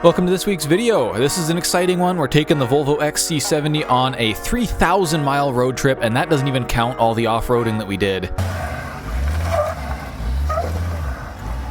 Welcome to this week's video. This is an exciting one. We're taking the Volvo XC70 on a 3,000 mile road trip, and that doesn't even count all the off-roading that we did.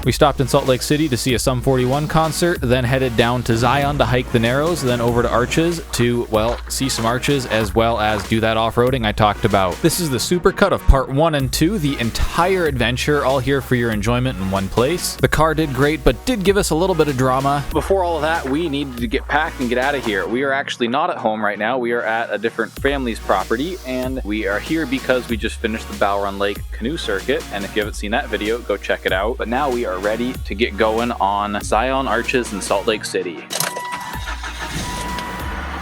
We stopped in Salt Lake City to see a Sum 41 concert, then headed down to Zion to hike the Narrows, then over to Arches to, well, see some arches as well as do that off-roading I talked about. This is the supercut of part 1 and 2, the entire adventure, all here for your enjoyment in one place. The car did great, but did give us a little bit of drama. Before all of that, we needed to get packed and get out of here. We are actually not at home right now. We are at a different family's property, and we are here because we just finished the Bow Run Lake canoe circuit, and if you haven't seen that video, go check it out. But now we are ready to get going on Zion, Arches, and Salt Lake City.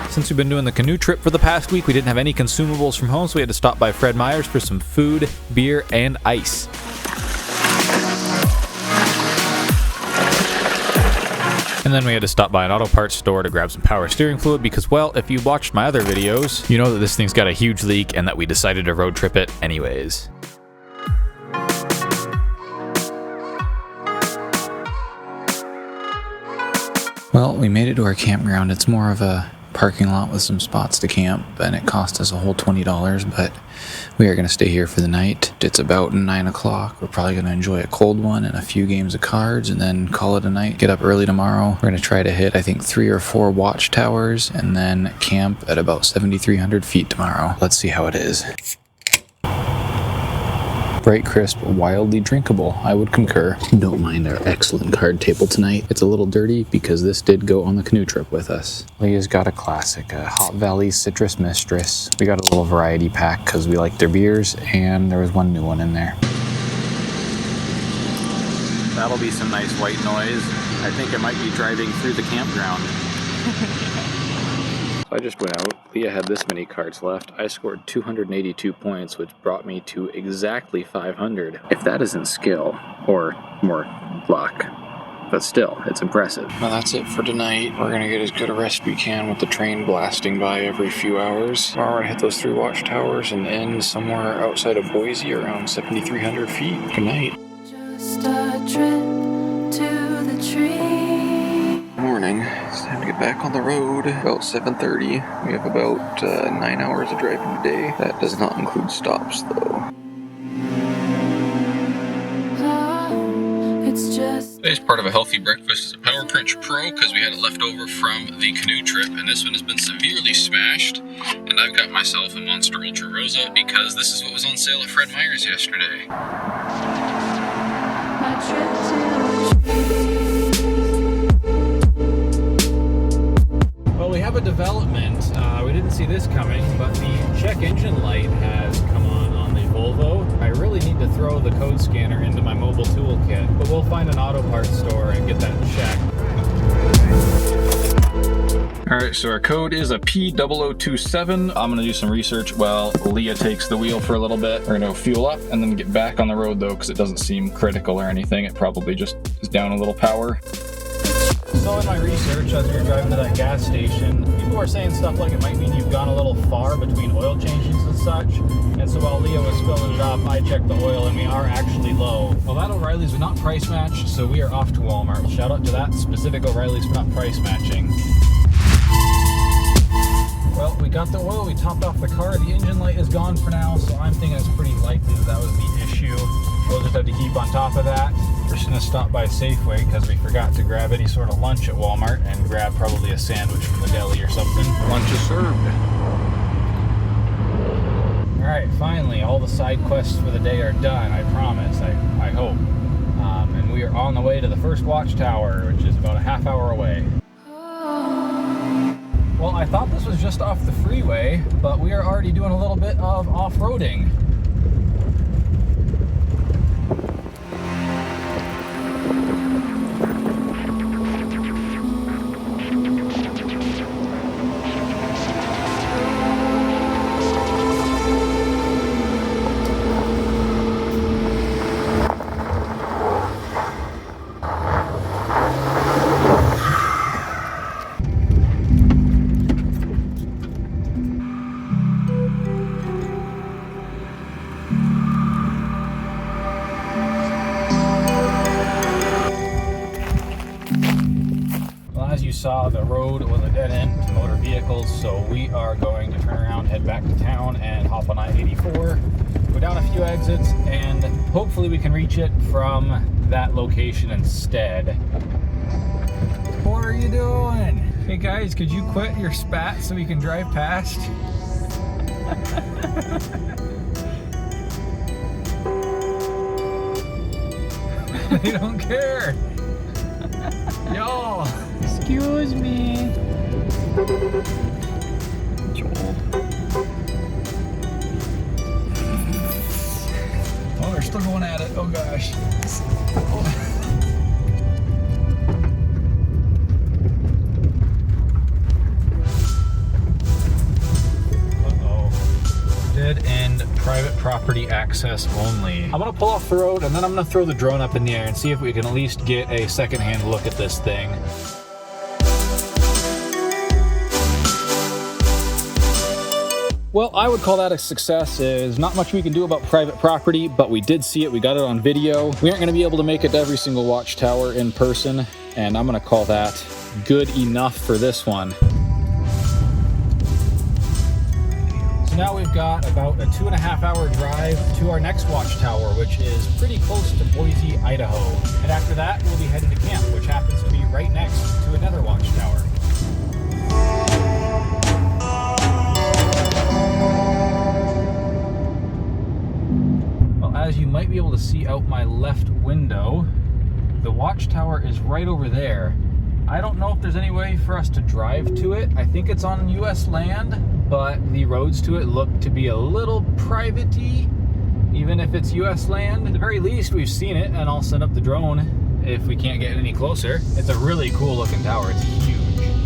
Since we've been doing the canoe trip for the past week, we didn't have any consumables from home, so we had to stop by Fred Meyer's for some food, beer, and ice. And then we had to stop by an auto parts store to grab some power steering fluid because, well, if you watched my other videos, you know that this thing's got a huge leak and that we decided to road trip it anyways. Well, we made it to our campground. It's more of a parking lot with some spots to camp, and it cost us a whole $20, but we are going to stay here for the night. It's about 9 o'clock. We're probably going to enjoy a cold one and a few games of cards and then call it a night. Get up early tomorrow. We're going to try to hit, I think, 3 or 4 watchtowers and then camp at about 7,300 feet tomorrow. Let's see how it is. Bright, crisp, wildly drinkable. I would concur. Don't mind our excellent card table tonight. It's a little dirty because this did go on the canoe trip with us. Leah's got a classic, a Hot Valley Citrus Mistress. We got a little variety pack because we like their beers, and there was one new one in there. That'll be some nice white noise. I think I might be driving through the campground. So I just went out. Leah had this many cards left. I scored 282 points, which brought me to exactly 500. If that isn't skill, or more luck, but still, it's impressive. Well, that's it for tonight. We're gonna get as good a rest we can with the train blasting by every few hours. Tomorrow we're gonna hit those 3 watchtowers and end somewhere outside of Boise around 7,300 feet. Good night. Just a trip to the tree. Morning. It's time to get back on the road. About 7:30. We have about 9 hours of driving today. That does not include stops, though. It's just Today's part of a healthy breakfast is a Power Crunch Pro because we had it left over from the canoe trip, and this one has been severely smashed. And I've got myself a Monster Ultra Rosa because this is what was on sale at Fred Meyer's yesterday. my trip to the tree. Well, we have a development. We didn't see this coming, but the check engine light has come on the Volvo. I really need to throw the code scanner into my mobile toolkit, but we'll find an auto parts store and get that checked. All right, so our code is a P0027. I'm gonna do some research while Leah takes the wheel for a little bit. We're gonna fuel up and then get back on the road though, because it doesn't seem critical or anything. It probably just is down a little power. So in my research, as we were driving to that gas station, people were saying stuff like it might mean you've gone a little far between oil changes and such. And so while Leah was filling it up, I checked the oil and we are actually low. Well, that O'Reilly's was not price matched, so we are off to Walmart. Shout out to that specific O'Reilly's for not price matching. Well, we got the oil, we topped off the car. The engine light is gone for now, so I'm thinking it's pretty likely that was the issue. We'll just have to keep on top of that. We're just gonna stop by Safeway because we forgot to grab any sort of lunch at Walmart and grab probably a sandwich from the deli or something. Lunch is served. All right, finally, all the side quests for the day are done, I promise, I hope. And we are on the way to the first watchtower, which is about a half hour away. Well, I thought this was just off the freeway, but we are already doing a little bit of off-roading. saw the road was a dead end to motor vehicles, so we are going to turn around, head back to town, and hop on I-84, go down a few exits, and hopefully we can reach it from that location instead. What are you doing? Hey guys, could you quit your spat so we can drive past? They don't care. Y'all, excuse me. Joel. Oh, they're still going at it. Oh gosh. Dead end, private property access only. I'm gonna pull off the road and then I'm gonna throw the drone up in the air and see if we can at least get a secondhand look at this thing. Well, I would call that a success. There's not much we can do about private property, but we did see it, we got it on video. We aren't gonna be able to make it to every single watchtower in person, and I'm gonna call that good enough for this one. Now we've got about a 2.5 hour drive to our next watchtower, which is pretty close to Boise, Idaho. And after that, we'll be headed to camp, which happens to be right next to another watchtower. Well, as you might be able to see out my left window, the watchtower is right over there. I don't know if there's any way for us to drive to it. I think it's on US land, but the roads to it look to be a little private-y, even if it's US land. At the very least, we've seen it, and I'll send up the drone if we can't get any closer. It's a really cool looking tower, it's huge.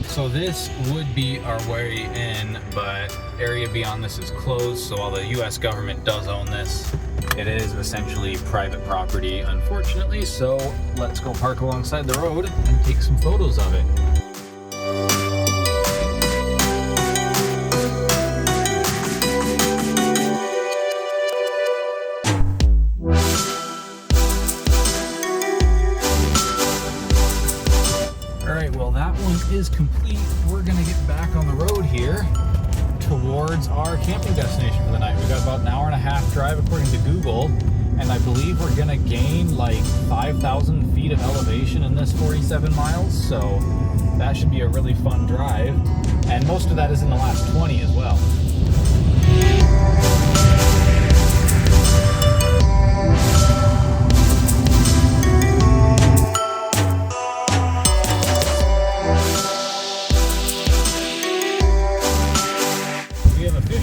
So this would be our way in, but area beyond this is closed, so while the US government does own this, it is essentially private property, unfortunately, so let's go park alongside the road and take some photos of it. Alright, well that one is complete. We're gonna get back on the road here towards our camping destination for the night. We've got about an hour and a half drive according to Google, and I believe we're gonna gain like 5,000 feet of elevation in this 47 miles, so that should be a really fun drive, and most of that is in the last 20 as well.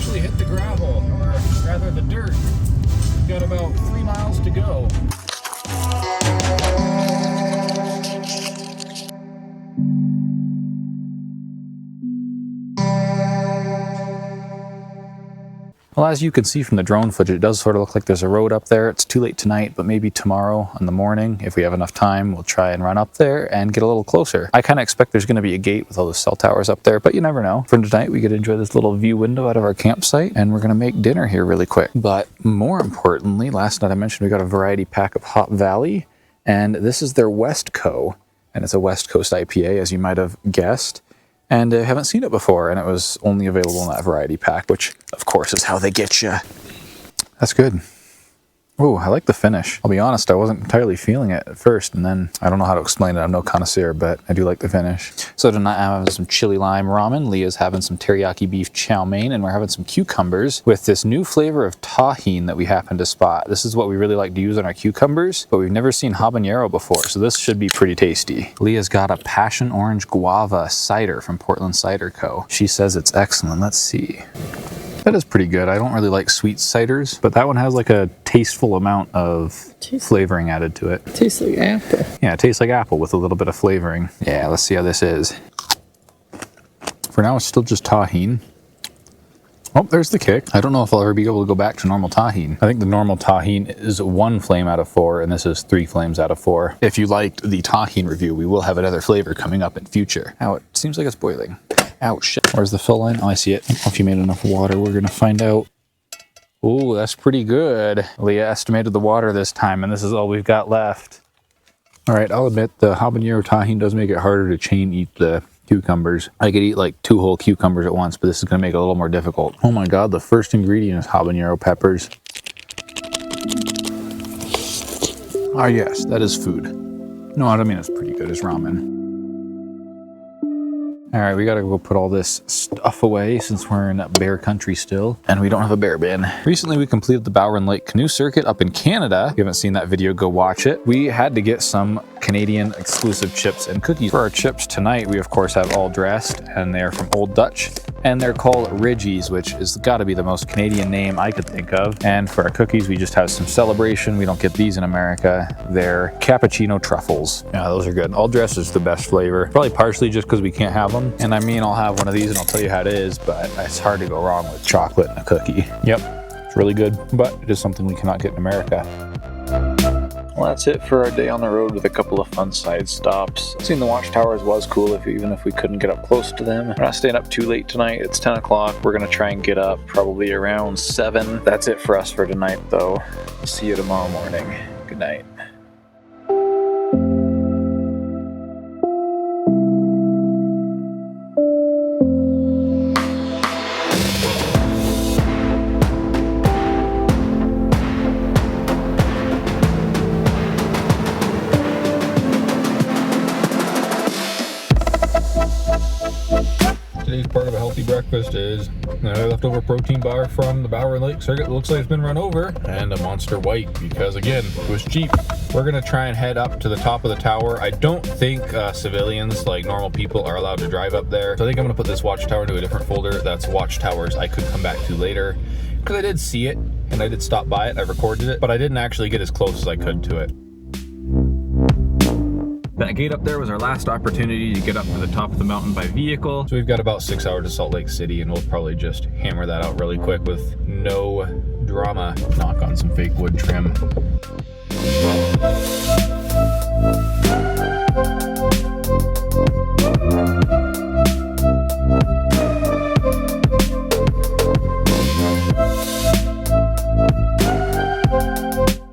Hit the gravel, or rather the dirt. We've got about 3 miles to go. Well, as you can see from the drone footage, it does sort of look like there's a road up there. It's too late tonight, but maybe tomorrow in the morning, if we have enough time, we'll try and run up there and get a little closer. I kind of expect there's going to be a gate with all those cell towers up there, but you never know. For tonight, we get to enjoy this little view window out of our campsite, and we're going to make dinner here really quick. But more importantly, last night I mentioned we got a variety pack of Hop Valley, and this is their West Co, and it's a West Coast IPA, as you might have guessed. And I haven't seen it before, and it was only available in that variety pack, which, of course, is how they get you. That's good. Oh, I like the finish. I'll be honest, I wasn't entirely feeling it at first, and then I don't know how to explain it. I'm no connoisseur, but I do like the finish. So tonight I'm having some chili lime ramen. Leah's having some teriyaki beef chow mein, and we're having some cucumbers with this new flavor of tahine that we happened to spot. This is what we really like to use on our cucumbers, but we've never seen habanero before, so this should be pretty tasty. Leah's got a passion orange guava cider from Portland Cider Co. She says it's excellent. Let's see. That is pretty good. I don't really like sweet ciders, but that one has like a tasteful amount of flavoring added to it. Tastes like apple. Yeah, it tastes like apple with a little bit of flavoring. Yeah, let's see how this is. For now, it's still just tahine. Oh, there's the kick. I don't know if I'll ever be able to go back to normal tahine. I think the normal tahine is 1 flame out of 4, and this is 3 flames out of 4. If you liked the tahine review, we will have another flavor coming up in future. Now, it seems like it's boiling. Ouch, shit. Where's the fill line? Oh, I see it. I don't know if you made enough water. We're gonna find out. Ooh, that's pretty good. Leah estimated the water this time, and this is all we've got left. All right, I'll admit the habanero tahine does make it harder to chain eat the cucumbers. I could eat like 2 whole cucumbers at once, but this is going to make it a little more difficult. Oh my god, the first ingredient is habanero peppers. Ah yes, that is food. No, I mean it's pretty good. It's ramen. All right, we gotta go put all this stuff away since we're in bear country still, and we don't have a bear bin. Recently, we completed the Bowron Lake canoe circuit up in Canada. If you haven't seen that video, go watch it. We had to get some Canadian exclusive chips and cookies. For our chips tonight, we of course have All Dressed, and they're from Old Dutch, and they're called Ridgies, which is gotta be the most Canadian name I could think of. And for our cookies, we just have some Celebration. We don't get these in America. They're cappuccino truffles. Yeah, those are good. All Dressed is the best flavor. Probably partially just because we can't have them. And I mean, I'll have one of these and I'll tell you how it is, but it's hard to go wrong with chocolate and a cookie. Yep, it's really good, but it is something we cannot get in America. Well, that's it for our day on the road with a couple of fun side stops. Seeing the watchtowers was cool, even if we couldn't get up close to them. We're not staying up too late tonight. It's 10 o'clock. We're going to try and get up probably around 7. That's it for us for tonight, though. See you tomorrow morning. Good night. Today's part of a healthy breakfast is a leftover protein bar from the Bowron Lake circuit that looks like it's been run over, and a Monster White because, again, it was cheap. We're going to try and head up to the top of the tower. I don't think civilians, like normal people, are allowed to drive up there. So I think I'm going to put this watchtower into a different folder. That's watchtowers I could come back to later, because I did see it and I did stop by it. I recorded it, but I didn't actually get as close as I could to it. That gate up there was our last opportunity to get up to the top of the mountain by vehicle. So we've got about 6 hours to Salt Lake City, and we'll probably just hammer that out really quick with no drama. Knock on some fake wood trim.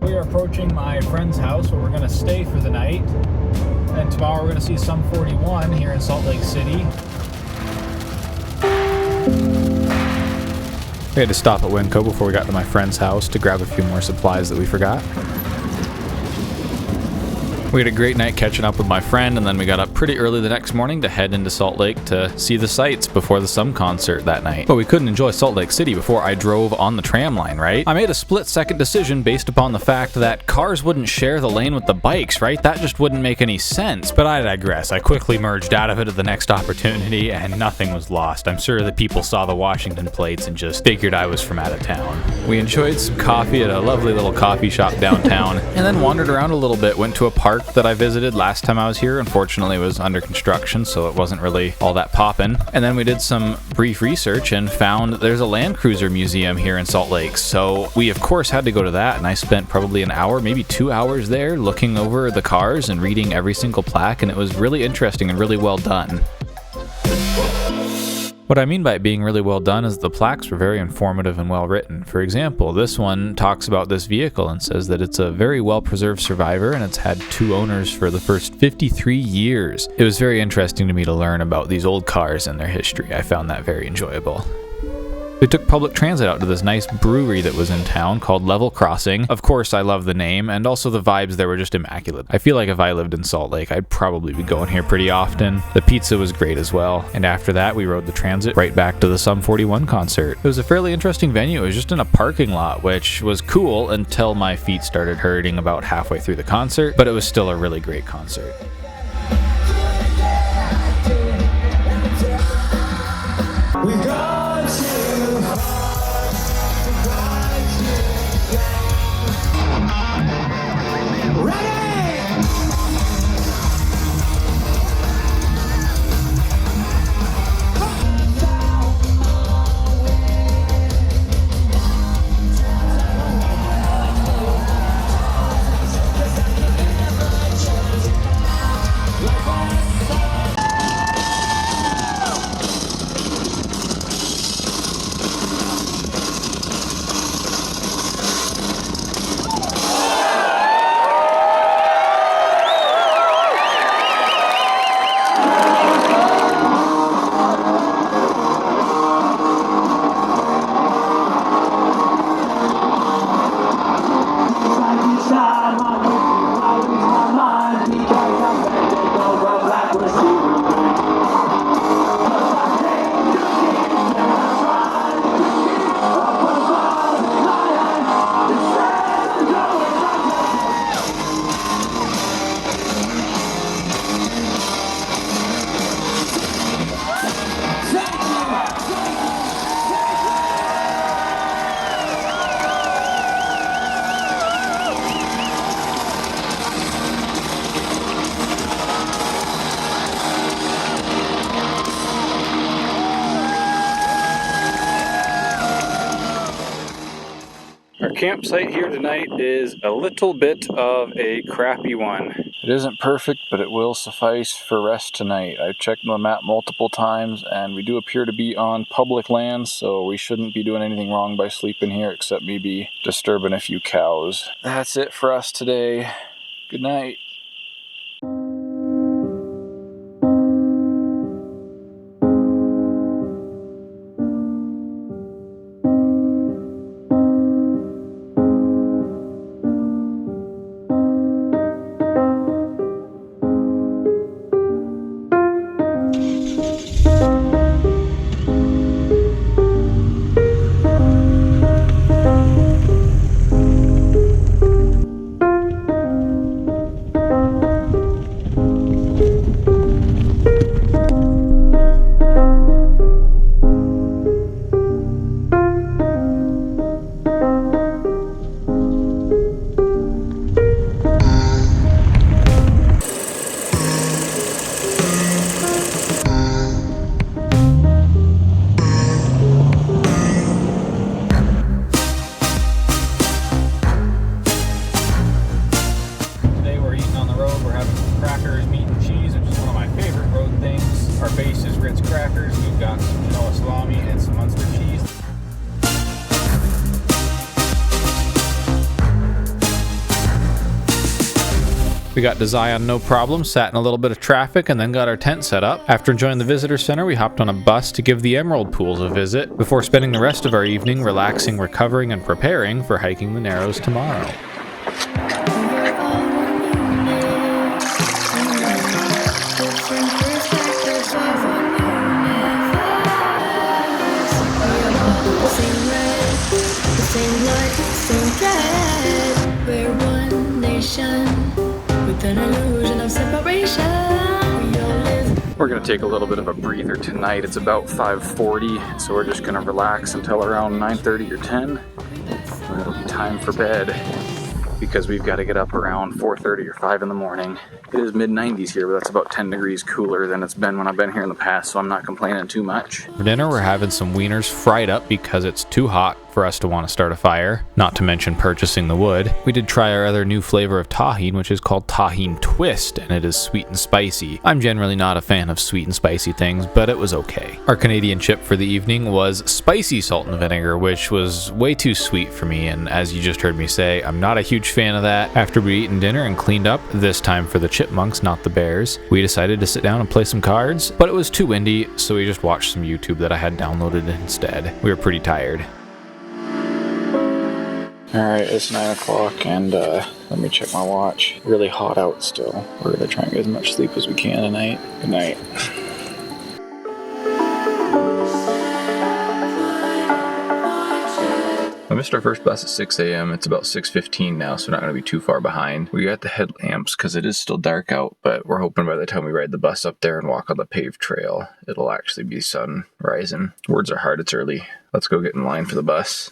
We are approaching my friend's house where we're going to stay for the night. And tomorrow we're going to see Sum 41 here in Salt Lake City. We had to stop at Winco before we got to my friend's house to grab a few more supplies that we forgot. We had a great night catching up with my friend, and then we got up pretty early the next morning to head into Salt Lake to see the sights before the Sum concert that night. But we couldn't enjoy Salt Lake City before I drove on the tram line, right? I made a split-second decision based upon the fact that cars wouldn't share the lane with the bikes, right? That just wouldn't make any sense, but I digress. I quickly merged out of it at the next opportunity, and nothing was lost. I'm sure that people saw the Washington plates and just figured I was from out of town. We enjoyed some coffee at a lovely little coffee shop downtown, and then wandered around a little bit, went to a park that I visited last time I was here. Unfortunately, it was under construction, so it wasn't really all that poppin'. And then we did some brief research and found there's a Land Cruiser museum here in Salt Lake. So we, of course, had to go to that, and I spent probably an hour, maybe 2 hours there looking over the cars and reading every single plaque, and it was really interesting and really well done. What I mean by it being really well done is the plaques were very informative and well written. For example, this one talks about this vehicle and says that it's a very well preserved survivor and it's had 2 owners for the first 53 years. It was very interesting to me to learn about these old cars and their history. I found that very enjoyable. We took public transit out to this nice brewery that was in town called Level Crossing. Of course, I love the name, and also the vibes there were just immaculate. I feel like if I lived in Salt Lake, I'd probably be going here pretty often. The pizza was great as well, and after that, we rode the transit right back to the Sum 41 concert. It was a fairly interesting venue. It was just in a parking lot, which was cool until my feet started hurting about halfway through the concert, but it was still a really great concert. campsite here tonight is a little bit of a crappy one. It isn't perfect, but it will suffice for rest tonight. I've checked the map multiple times, and we do appear to be on public land, so we shouldn't be doing anything wrong by sleeping here, except maybe disturbing a few cows. That's it for us today. Good night. We got to Zion no problem, sat in a little bit of traffic, and then got our tent set up. After enjoying the visitor center, we hopped on a bus to give the Emrald pools a visit, before spending the rest of our evening relaxing, recovering, and preparing for hiking the Narrows tomorrow. We're going to take a little bit of a breather tonight. It's about 5:40, so we're just going to relax until around 9:30 or 10. And it'll be time for bed because we've got to get up around 4:30 or 5 in the morning. It is mid-90s here, but that's about 10 degrees cooler than it's been when I've been here in the past, so I'm not complaining too much. For dinner, we're having some wieners fried up because it's too hot for us to want to start a fire, not to mention purchasing the wood. We did try our other new flavor of tahine, which is called tahine twist, and it is sweet and spicy. I'm generally not a fan of sweet and spicy things, but it was okay. Our Canadian chip for the evening was spicy salt and vinegar, which was way too sweet for me, and as you just heard me say, I'm not a huge fan of that. After we eaten dinner and cleaned up, this time for the chipmunks, not the bears, we decided to sit down and play some cards, but it was too windy, so we just watched some YouTube that I had downloaded instead. We were pretty tired. Alright, it's 9 o'clock and let me check my watch. Really hot out still. We're gonna try and get as much sleep as we can tonight. Good night. I missed our first bus at 6 a.m. It's about 6:15 now, so we're not going to be too far behind. We got the headlamps because it is still dark out, but we're hoping by the time we ride the bus up there and walk on the paved trail, it'll actually be sun rising. Words are hard, it's early. Let's go get in line for the bus.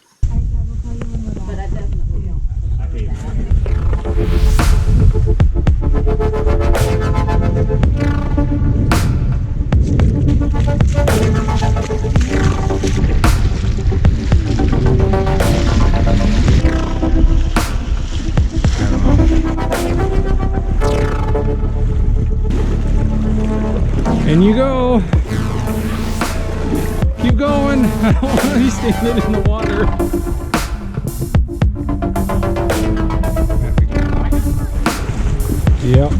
And you go. Keep going. I don't want to be standing in the water. Yep.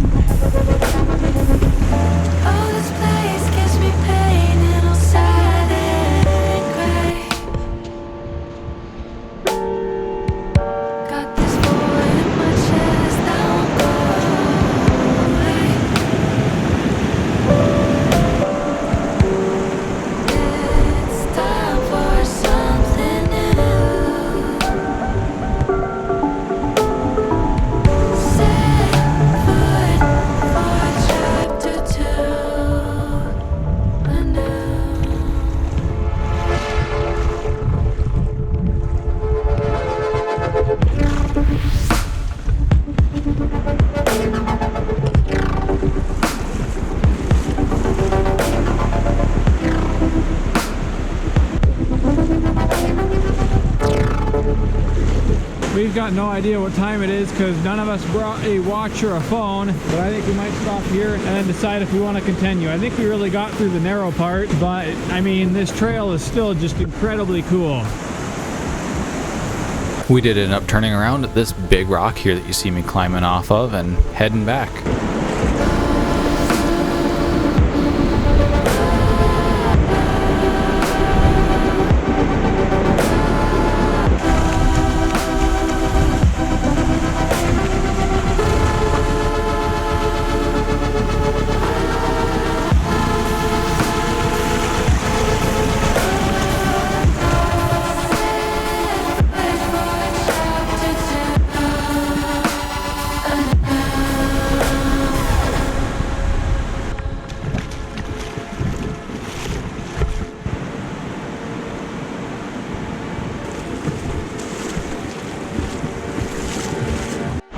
Oh, this place gives me pain and I'm sad and gray. Got this void in my chest that won't go away. It's time for something new. Set foot for chapter 2. we've got no idea what time it is because none of us brought a watch or a phone, but I think we might stop here and then decide if we want to continue. I think we really got through the narrow part, but I mean, this trail is still just incredibly cool. We did end up turning around at this big rock here that you see me climbing off of and heading back.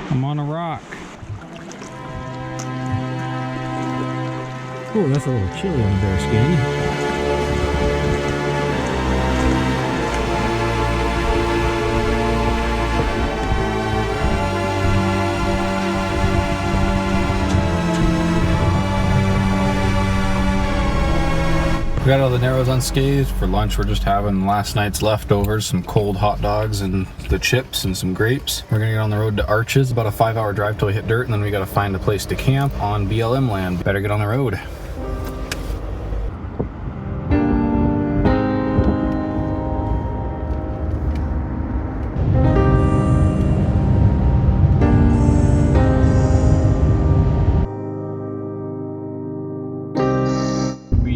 I'm on a rock. Oh, that's a little chilly on the bare skin. We got all the narrows unscathed. For lunch, we're just having last night's leftovers, some cold hot dogs and the chips and some grapes. We're gonna get on the road to Arches, about a 5-hour drive till we hit dirt, and then we gotta find a place to camp on BLM land. Better get on the road.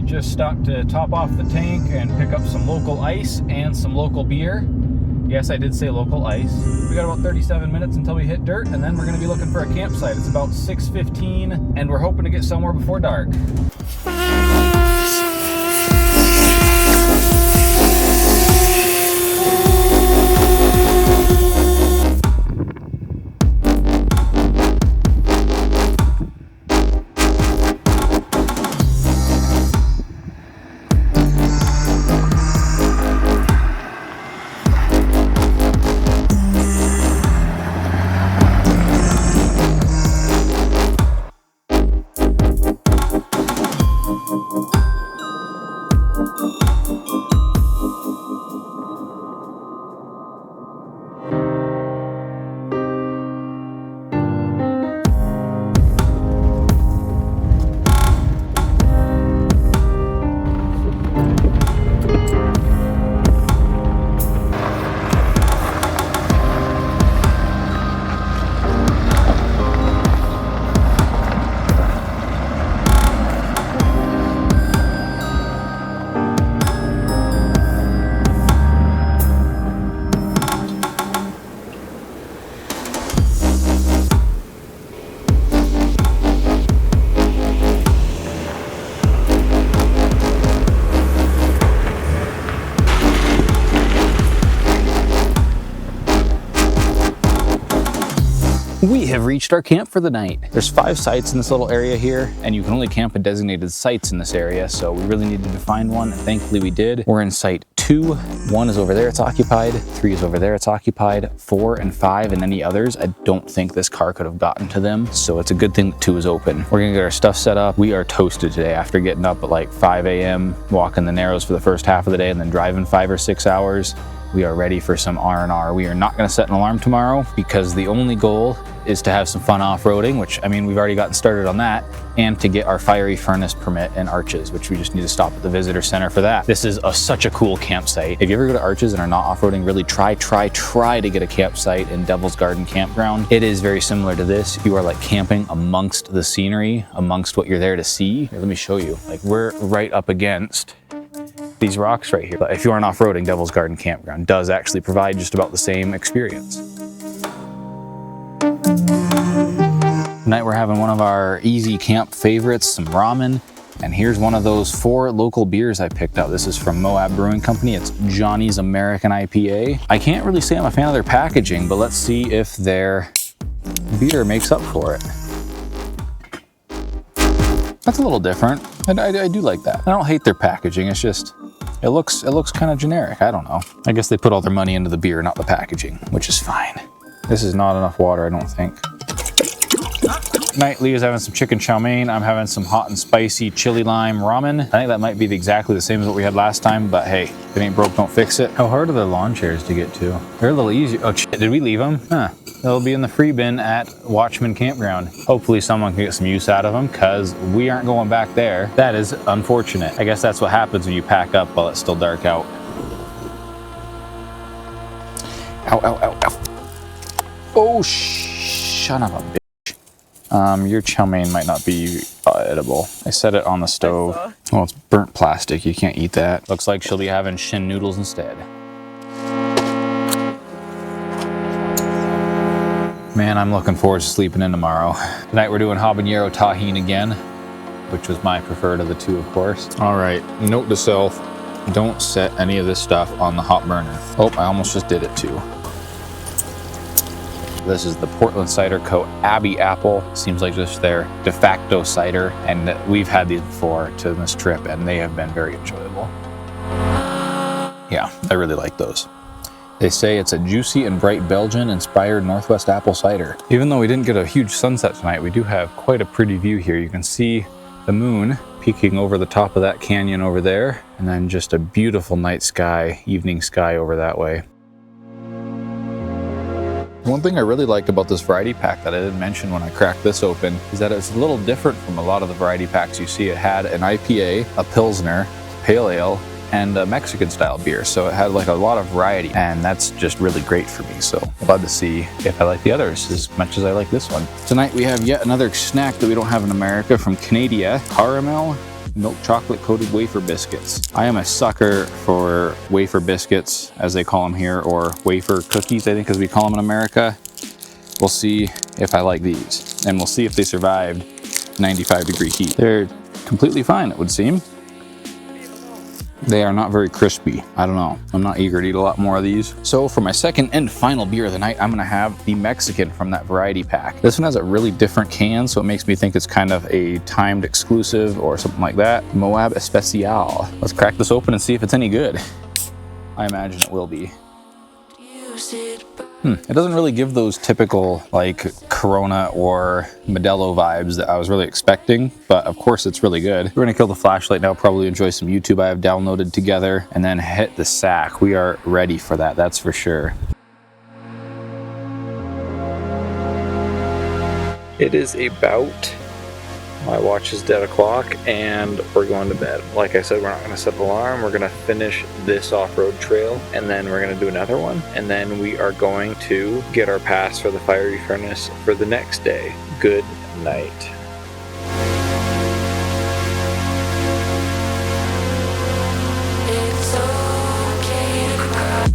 Just stopped to top off the tank and pick up some local ice and some local beer. Yes, I did say local ice. We got about 37 minutes until we hit dirt, and then we're going to be looking for a campsite. It's about 6:15, and we're hoping to get somewhere before dark. We have reached our camp for the night. There's 5 sites in this little area here, and you can only camp at designated sites in this area, so we really needed to find one, and thankfully we did. We're in site 2, 1 is over there, it's occupied, 3 is over there, it's occupied, 4 and 5 and any others, I don't think this car could have gotten to them, so it's a good thing that 2 is open. We're gonna get our stuff set up. We are toasted today after getting up at like 5 a.m., walking the Narrows for the first half of the day, and then driving 5 or 6 hours. We are ready for some R&R. We are not gonna set an alarm tomorrow because the only goal is to have some fun off-roading, which I mean, we've already gotten started on that, and to get our fiery furnace permit in Arches, which we just need to stop at the visitor center for that. This is such a cool campsite. If you ever go to Arches and are not off-roading, really try to get a campsite in Devil's Garden Campground. It is very similar to this. You are like camping amongst the scenery, amongst what you're there to see. Here, let me show you. Like, we're right up against these rocks right here. But if you aren't off-roading, Devil's Garden Campground does actually provide just about the same experience. Tonight we're having one of our easy camp favorites, some ramen. And here's one of those 4 local beers I picked up. This is from Moab Brewing Company. It's Johnny's American IPA. I can't really say I'm a fan of their packaging, but let's see if their beer makes up for it. That's a little different. I do like that. I don't hate their packaging. It's just, it looks kind of generic. I don't know. I guess they put all their money into the beer, not the packaging, which is fine. This is not enough water, I don't think. Tonight, Leah's having some chicken chow mein. I'm having some hot and spicy chili lime ramen. I think that might be exactly the same as what we had last time, but hey, if it ain't broke, don't fix it. How hard are the lawn chairs to get to? They're a little easier. Oh shit, did we leave them? Huh. They'll be in the free bin at Watchman Campground. Hopefully someone can get some use out of them because we aren't going back there. That is unfortunate. I guess that's what happens when you pack up while it's still dark out. Ow, ow, ow, ow. Oh, son of a bitch. Your chow mein might not be edible. I set it on the stove. Oh, it's burnt plastic. You can't eat that. Looks like she'll be having shin noodles instead. Man, I'm looking forward to sleeping in tomorrow. Tonight we're doing habanero tahine again, which was my preferred of the two, of course. All right, note to self, don't set any of this stuff on the hot burner. Oh, I almost just did it too. This is the Portland Cider Co. Abbey Apple. Seems like just their de facto cider. And we've had these before to this trip and they have been very enjoyable. Yeah, I really like those. They say it's a juicy and bright Belgian-inspired Northwest apple cider. Even though we didn't get a huge sunset tonight, we do have quite a pretty view here. You can see the moon peeking over the top of that canyon over there, and then just a beautiful night sky, evening sky over that way. One thing I really liked about this variety pack that I didn't mention when I cracked this open is that it's a little different from a lot of the variety packs you see. It had an IPA, a Pilsner, Pale Ale, and a Mexican style beer. So it had like a lot of variety, and that's just really great for me. So glad to see if I like the others as much as I like this one. Tonight we have yet another snack that we don't have in America from Canada. Caramel milk chocolate coated wafer biscuits. I am a sucker for wafer biscuits, as they call them here, or wafer cookies, I think as we call them in America. We'll see if I like these, and we'll see if they survived 95-degree heat. They're completely fine, it would seem. They are not very crispy. I don't know. I'm not eager to eat a lot more of these. So for my second and final beer of the night, I'm gonna have the Mexican from that variety pack. This one has a really different can, so it makes me think it's kind of a timed exclusive or something like that. Moab Especial. Let's crack this open and see if it's any good. I imagine it will be. It doesn't really give those typical like Corona or Modelo vibes that I was really expecting, but of course it's really good. We're gonna kill the flashlight now, probably enjoy some YouTube I have downloaded together, and then hit the sack. We are ready for that, that's for sure. It is about, my watch is dead o'clock and we're going to bed. Like I said, we're not going to set an alarm. We're going to finish this off-road trail and then we're going to do another one. And then we are going to get our pass for the fiery furnace for the next day. Good night. It's okay to cry.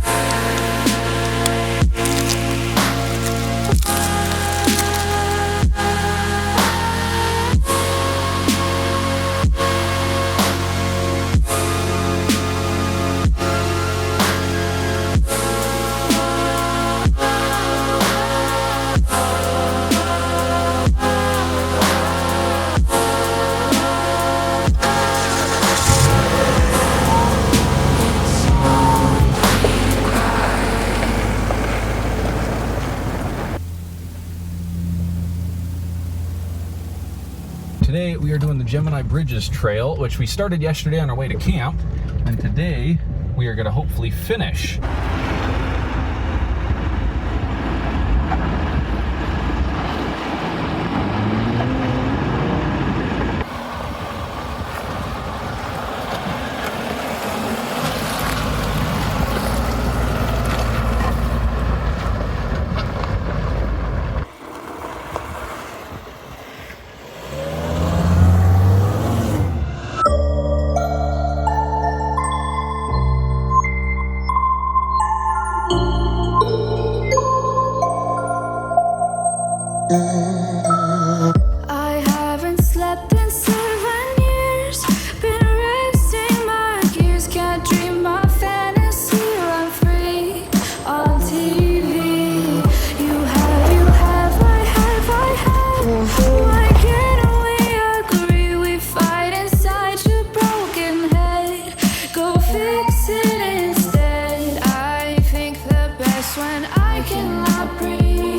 Today we are doing the Gemini Bridges Trail, which we started yesterday on our way to camp, and today we are going to hopefully finish. I haven't slept in 7 years. Been racing my gears. Can't dream my fantasy. Run free on TV. You have, I have. Why can't we agree? We fight inside your broken head. Go fix it instead. I think the best when I cannot breathe.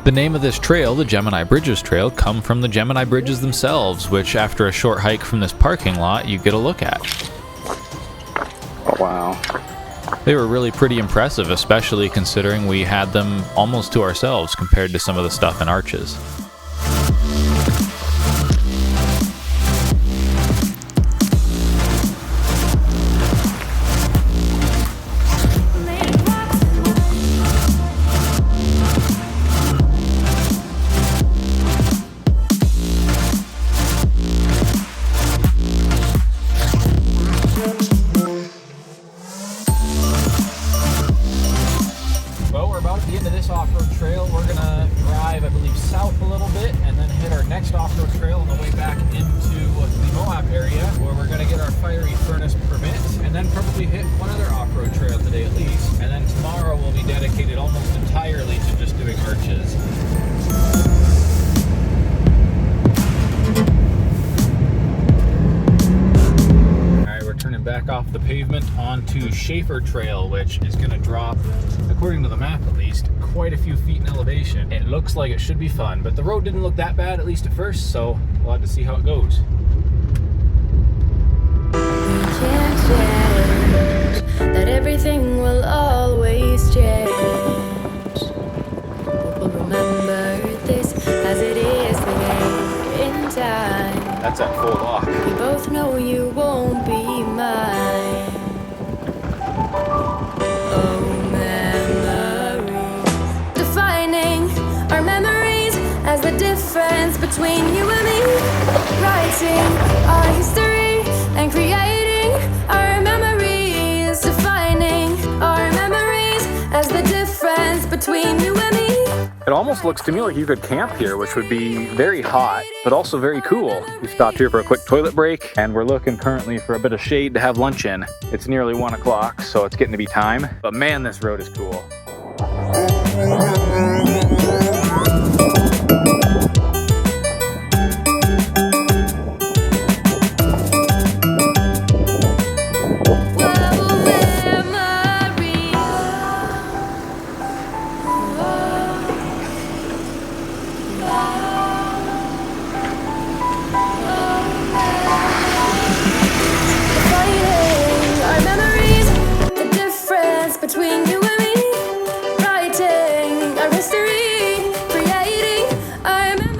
The name of this trail, the Gemini Bridges Trail, come from the Gemini Bridges themselves, which after a short hike from this parking lot, you get a look at. Oh, wow. They were really pretty impressive, especially considering we had them almost to ourselves compared to some of the stuff in Arches. South a little bit and then hit our next off-road trail on the way back into the Moab area, where we're going to get our fiery furnace permit, and then probably hit one other off-road trail today at least, and then tomorrow will be dedicated almost entirely to just doing Arches. Turning back off the pavement onto Shafer Trail, which is going to drop, according to the map at least, quite a few feet in elevation. It looks like it should be fun, but the road didn't look that bad, at least at first, so we'll have to see how it goes. Can't change, that everything will always change. We'll remember this as it is today in time. That's at full lock. We both know you won't be mine. Oh, memories. Defining our memories as the difference between you and me. Writing our history and creating our memories. Defining our memories as the difference between you and me. It almost looks to me like you could camp here, which would be very hot, but also very cool. We stopped here for a quick toilet break, and we're looking currently for a bit of shade to have lunch in. It's nearly 1 o'clock, so it's getting to be time. But man, this road is cool.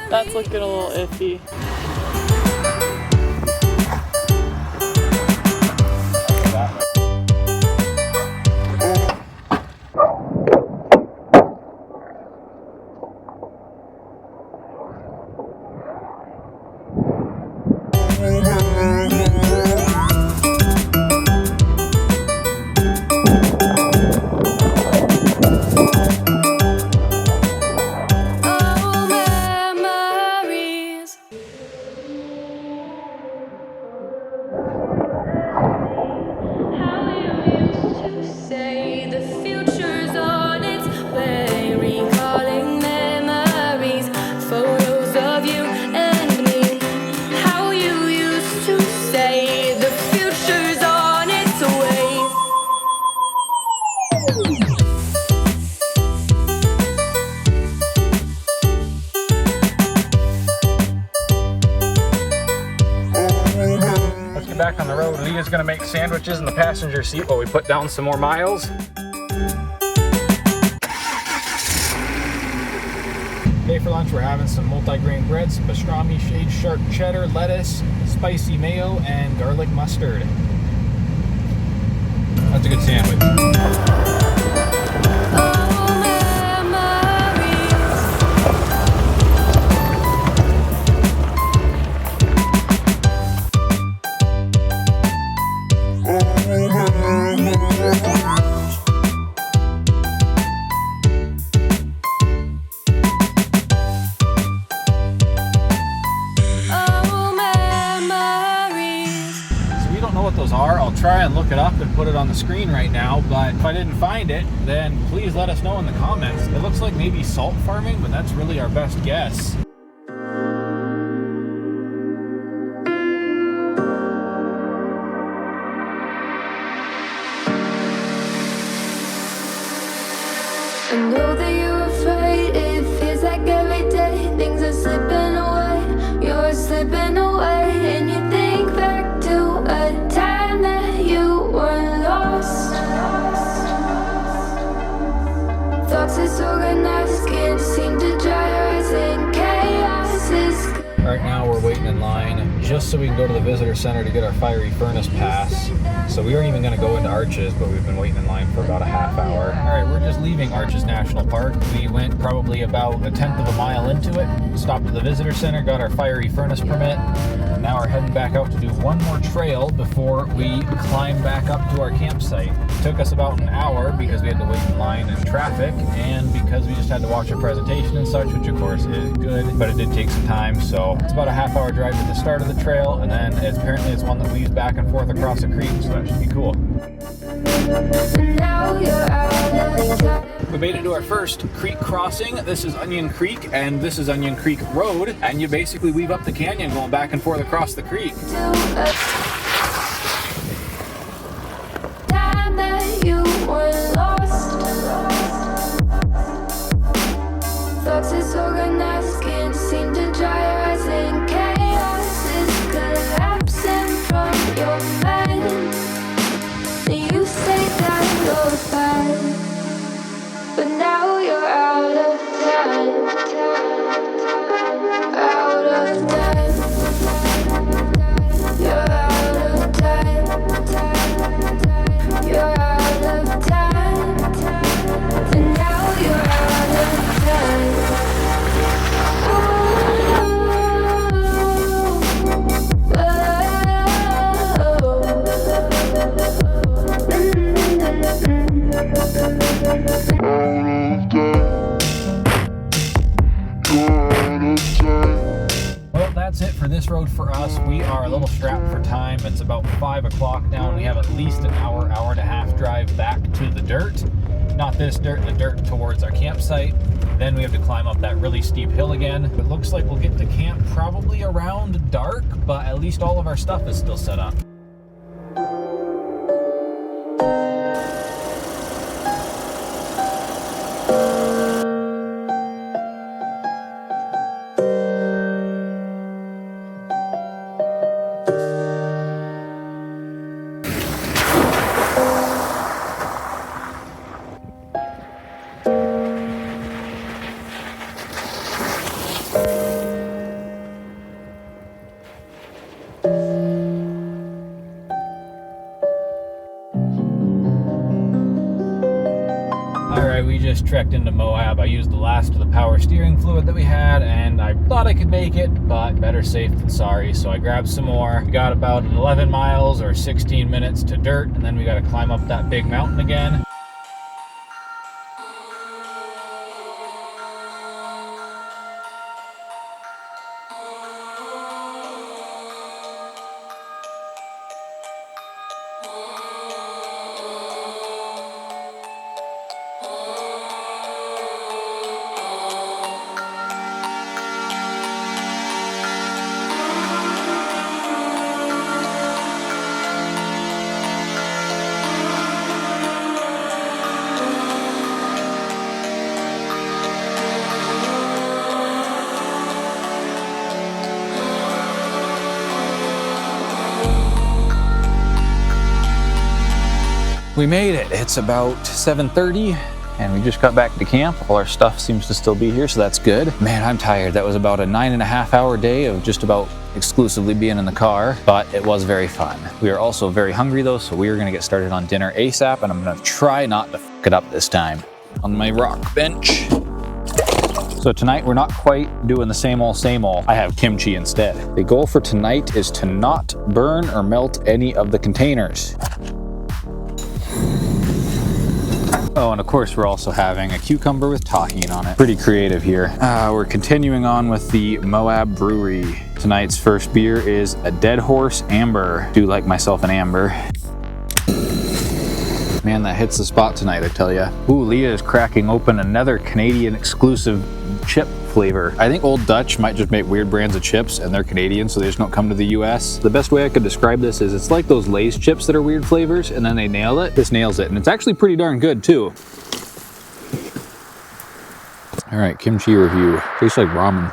That's looking a little iffy. Back on the road, Leah's gonna make sandwiches in the passenger seat while we put down some more miles. Today for lunch we're having some multi-grain bread, some pastrami, shade sharp cheddar, lettuce, spicy mayo, and garlic mustard. That's a good sandwich. I'll try and look it up and put it on the screen right now, but if I didn't find it, then please let us know in the comments. It looks like maybe salt farming, but that's really our best guess. I know that you're afraid, it feels like slipping away, you're slipping away, and you think back to a time that you were lost. Thoughts disorganized, can't seem to dry your eyes, and chaos is good. Right now we're waiting in line just so we can go to the visitor center to get our fiery furnace pass. So we weren't even going to go into Arches, but we've been waiting in line for about a half hour. All right, we're just leaving Arches National Park. We went probably about a 1/10 of a mile into it, stopped at the visitor center, got our fiery furnace permit. Now we're heading back out to do one more trail before we climb back up to our campsite. It took us about an hour because we had to wait in line in traffic, and because we just had to watch a presentation and such, which of course is good, but it did take some time. So it's about a half-hour drive to the start of the trail, and then apparently it's one that weaves back and forth across the creek, so that should be cool. Now you're out of time. We made it to our first creek crossing. This is Onion Creek, and this is Onion Creek Road, and you basically weave up the canyon going back and forth across the creek. Time that you were lost. Thoughts disorganized, can't seem to dry your eyes, and chaos is collapsing from your mind. You say that you're fine, but now you're out of time. Out of time. You're out of time. You're out of time. And now you're out of time. Well, that's it for this road for us. We are a little strapped for time. It's about 5 o'clock now, and we have at least an hour, hour and a half drive back to the dirt. Not this dirt, the dirt towards our campsite. Then we have to climb up that really steep hill again. It looks like we'll get to camp probably around dark, but at least all of our stuff is still set up. We just trekked into Moab. I used the last of the power steering fluid that we had, and I thought I could make it, but better safe than sorry, so I grabbed some more. We got about 11 miles or 16 minutes to dirt, and then we got to climb up that big mountain again. We made it. It's about 7:30 and we just got back to camp. All our stuff seems to still be here, so that's good. Man, I'm tired. That was about a 9.5 hour day of just about exclusively being in the car, but it was very fun. We are also very hungry though, so we are gonna get started on dinner ASAP, and I'm gonna try not to fuck it up this time. On my rock bench. So tonight we're not quite doing the same old. I have kimchi instead. The goal for tonight is to not burn or melt any of the containers. Oh, and of course we're also having a cucumber with tahini on it. Pretty creative here. We're continuing on with the Moab Brewery. Tonight's first beer is a Dead Horse Amber. Do like myself an amber. Man, that hits the spot tonight, I tell ya. Ooh, Leah is cracking open another Canadian exclusive chip flavor. I think Old Dutch might just make weird brands of chips, and they're Canadian, so they just don't come to the US. The best way I could describe this is it's like those Lay's chips that are weird flavors, and then they nail it. This nails it, and it's actually pretty darn good too. All right, kimchi review. Tastes like ramen.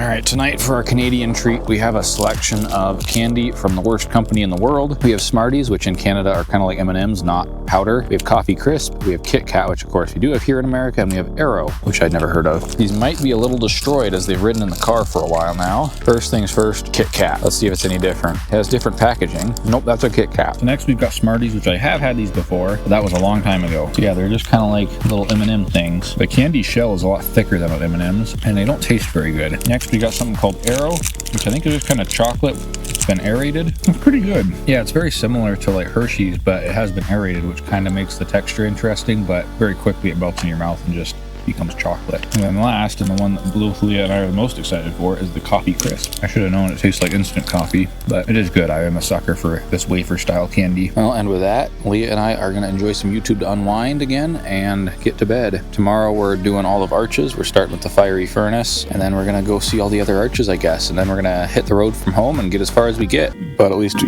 All right, tonight for our Canadian treat, we have a selection of candy from the worst company in the world. We have Smarties, which in Canada are kind of like M&Ms, not powder. We have Coffee Crisp, we have Kit Kat, which of course we do have here in America, and we have Arrow, which I'd never heard of. These might be a little destroyed as they've ridden in the car for a while now. First things first, Kit Kat. Let's see if it's any different. It has different packaging. Nope, that's a Kit Kat. So next we've got Smarties, which I have had these before, but that was a long time ago. So yeah, they're just kind of like little M&M things. The candy shell is a lot thicker than with M&Ms, and they don't taste very good. Next we got something called Arrow, which I think is just kind of chocolate. It's been aerated. It's pretty good. Yeah, it's very similar to like Hershey's, but it has been aerated, which kind of makes the texture interesting, but very quickly it melts in your mouth and just becomes chocolate. And then last, and the one that both Leah and I are the most excited for, is the Coffee Crisp. I should have known it tastes like instant coffee, but it is good. I am a sucker for this wafer style candy. Well, and with that, Leah and I are going to enjoy some YouTube to unwind again and get to bed. Tomorrow we're doing all of Arches. We're starting with the fiery furnace, and then we're going to go see all the other arches, I guess, and then we're going to hit the road from home and get as far as we get. But at least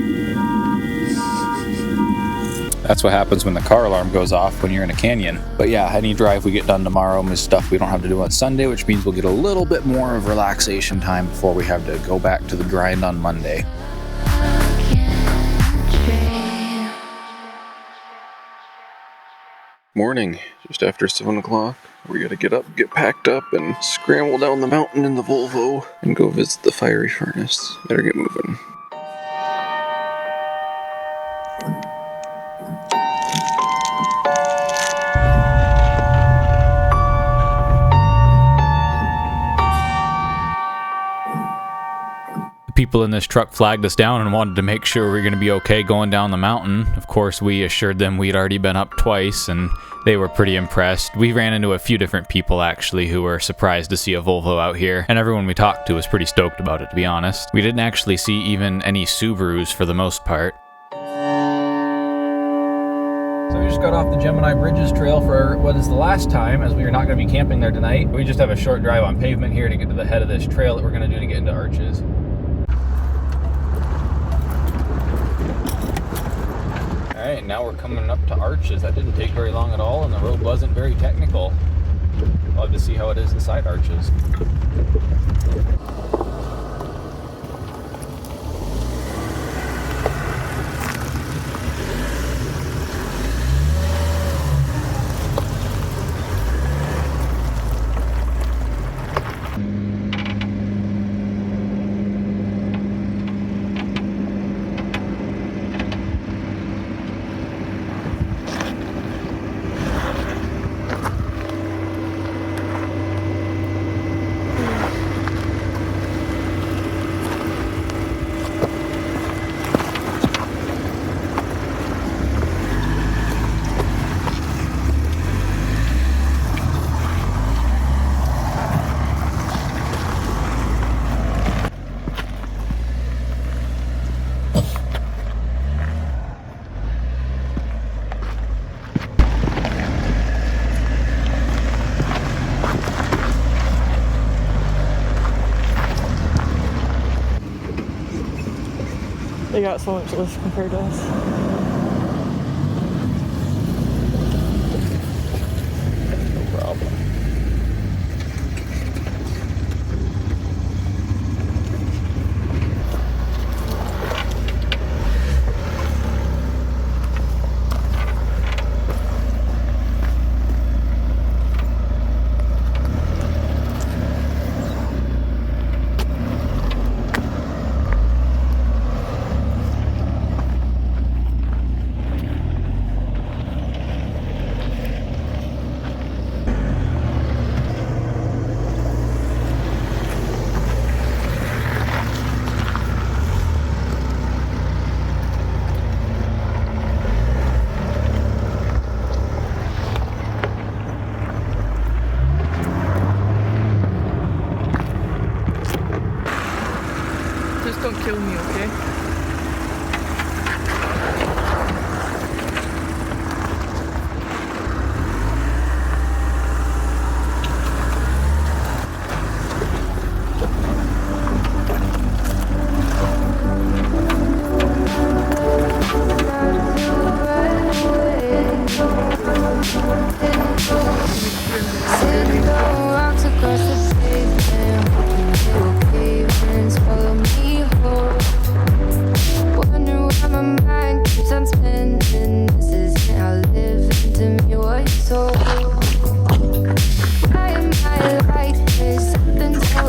that's what happens when the car alarm goes off when you're in a canyon. But yeah, any drive we get done tomorrow is stuff we don't have to do on Sunday, which means we'll get a little bit more of relaxation time before we have to go back to the grind on Monday. Morning, just after 7 o'clock. We gotta get up, get packed up, and scramble down the mountain in the Volvo and go visit the fiery furnace. Better get moving. People in this truck flagged us down and wanted to make sure we were going to be okay going down the mountain. Of course, we assured them we'd already been up twice, and they were pretty impressed. We ran into a few different people, actually, who were surprised to see a Volvo out here, and everyone we talked to was pretty stoked about it, to be honest. We didn't actually see even any Subarus for the most part. So we just got off the Gemini Bridges Trail for what is the last time, as we are not going to be camping there tonight. We just have a short drive on pavement here to get to the head of this trail that we're going to do to get into Arches. Alright, now we're coming up to Arches. That didn't take very long at all, and the road wasn't very technical. We'll have to see how it is inside Arches. They got so much less compared to us. No problem. Don't kill me, okay? Sitting around across the pavement.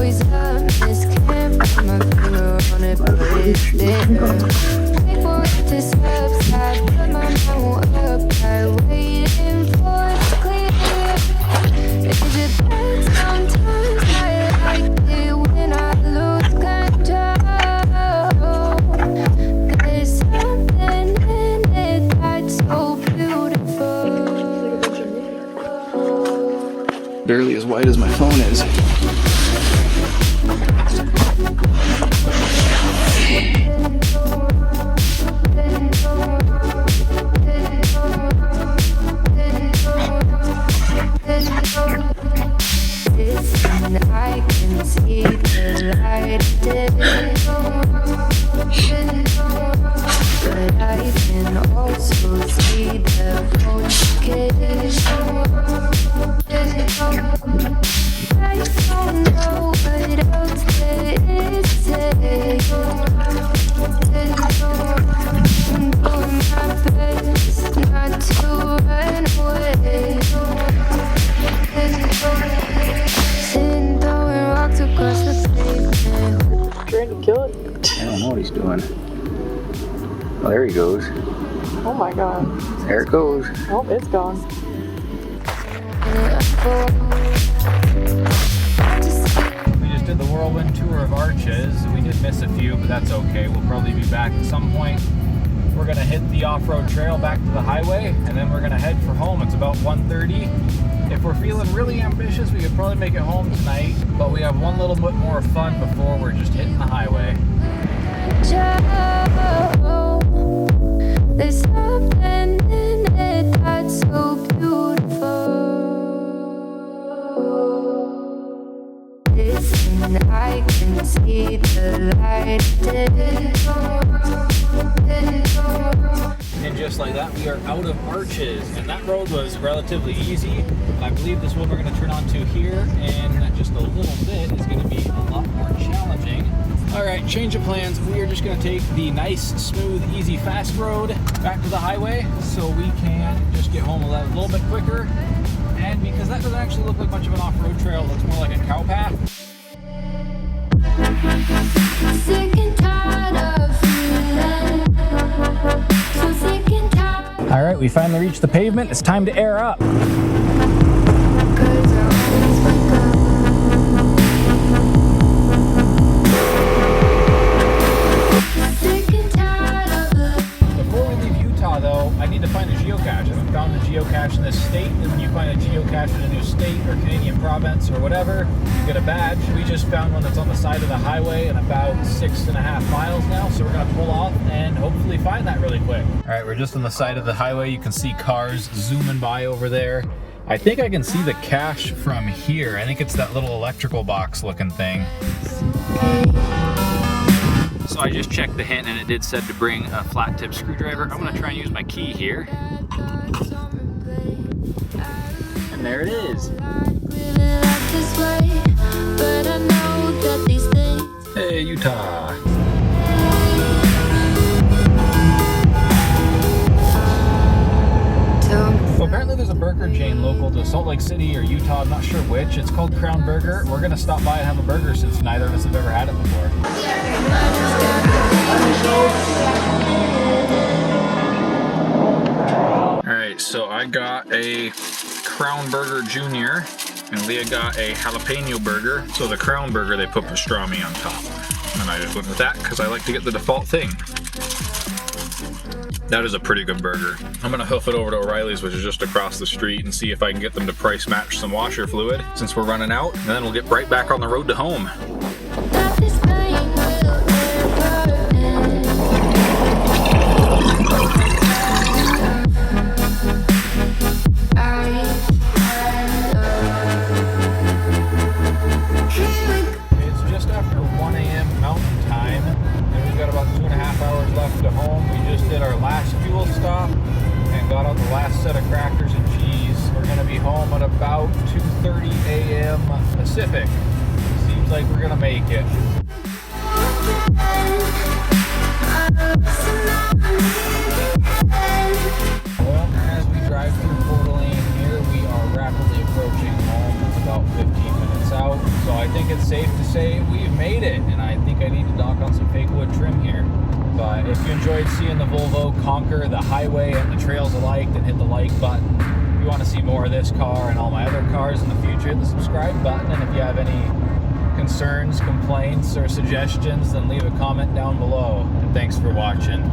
always love this can't put my finger on it, but it's there. Wait for it to subside, put my mouth up, I waiting for it to clear. Is it bad sometimes? I like it when I lose control. There's something in it that's so beautiful. Barely as wide as my phone is. And I can see the light of day, but I can also see the complication. I don't know what else there is to say. I'm doing my best not to run away. Sitting throwing rocks across the pavement. Trying to kill it? I don't know what he's doing. Oh, there he goes. Oh my god. There it goes. Oh, it's gone. We just did the whirlwind tour of arches. We did miss a few, but that's okay. We'll probably be back at some point. We're gonna hit the off-road trail back to the highway, and then we're gonna head for home. It's about 1:30. If we're feeling really ambitious, we could probably make it home tonight, but we have one little bit more fun before we're just hitting the highway. There's something in it that's so beautiful. Listen, I can see the light of day. And just like that, we are out of arches, and that road was relatively easy. I believe this one we're going to turn onto here in just a little bit is going to be a lot more challenging. All right, change of plans. We are just going to take the nice, smooth, easy, fast road back to the highway so we can just get home a little bit quicker. And because that doesn't actually look like much of an off-road trail, it's more like a cow path. Sick and tired of feeling. So sick and tired. All right, we finally reached the pavement. It's time to air up. 'Cause I always wake up. Sick and tired of it. Before we leave Utah, though, I need to find a geocache. I haven't found a geocache in this state, and when you find a geocache in a new state or Canadian province or whatever, you get a badge. We just found one that's on the side of the highway and about 6.5 miles now, so we're gonna pull off and hopefully find that really quick. All right, we're just on the side of the highway. You can see cars zooming by over there. I think I can see the cache from here. I think it's that little electrical box looking thing. So I just checked the hint and it did said to bring a flat tip screwdriver. I'm gonna try and use my key here. And there it is. Hey, Utah. So apparently there's a burger chain local to Salt Lake City or Utah, I'm not sure which. It's called Crown Burger. We're gonna stop by and have a burger since neither of us have ever had it before. All right, so I got a Crown Burger Junior and Leah got a jalapeno burger. So the Crown Burger, they put pastrami on top. And I just went with that because I like to get the default thing. That is a pretty good burger. I'm gonna hoof it over to O'Reilly's, which is just across the street, and see if I can get them to price match some washer fluid since we're running out, and then we'll get right back on the road to home. It's just after 1 a.m. Mountain Time, and we've got about 2.5 hours left to home. We just did our last fuel stop and got out the last set of crackers and cheese. We're gonna be home at about 2:30 a.m. Pacific. Seems like we're gonna make it. Well, as we drive through Coeur d'Alene here, we are rapidly approaching home. It's about 15 minutes out. So I I think it's safe to say we've made it, and I think I need to dock on some fake wood trim here. But if you enjoyed seeing the Volvo conquer the highway and the trails alike, then hit the like button. If you want to see more of this car and all my other cars in the future, hit the subscribe button. And if you have any concerns, complaints, or suggestions, then leave a comment down below. And thanks for watching.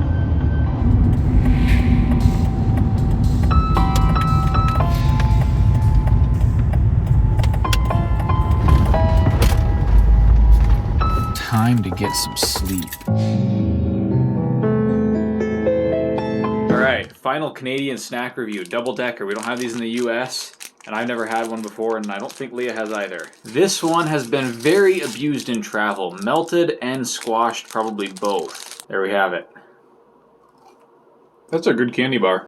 Time to get some sleep. Alright, final Canadian snack review. Double decker. We don't have these in the US, and I've never had one before, and I don't think Leah has either. This one has been very abused in travel. Melted and squashed, probably both. There we have it. That's a good candy bar.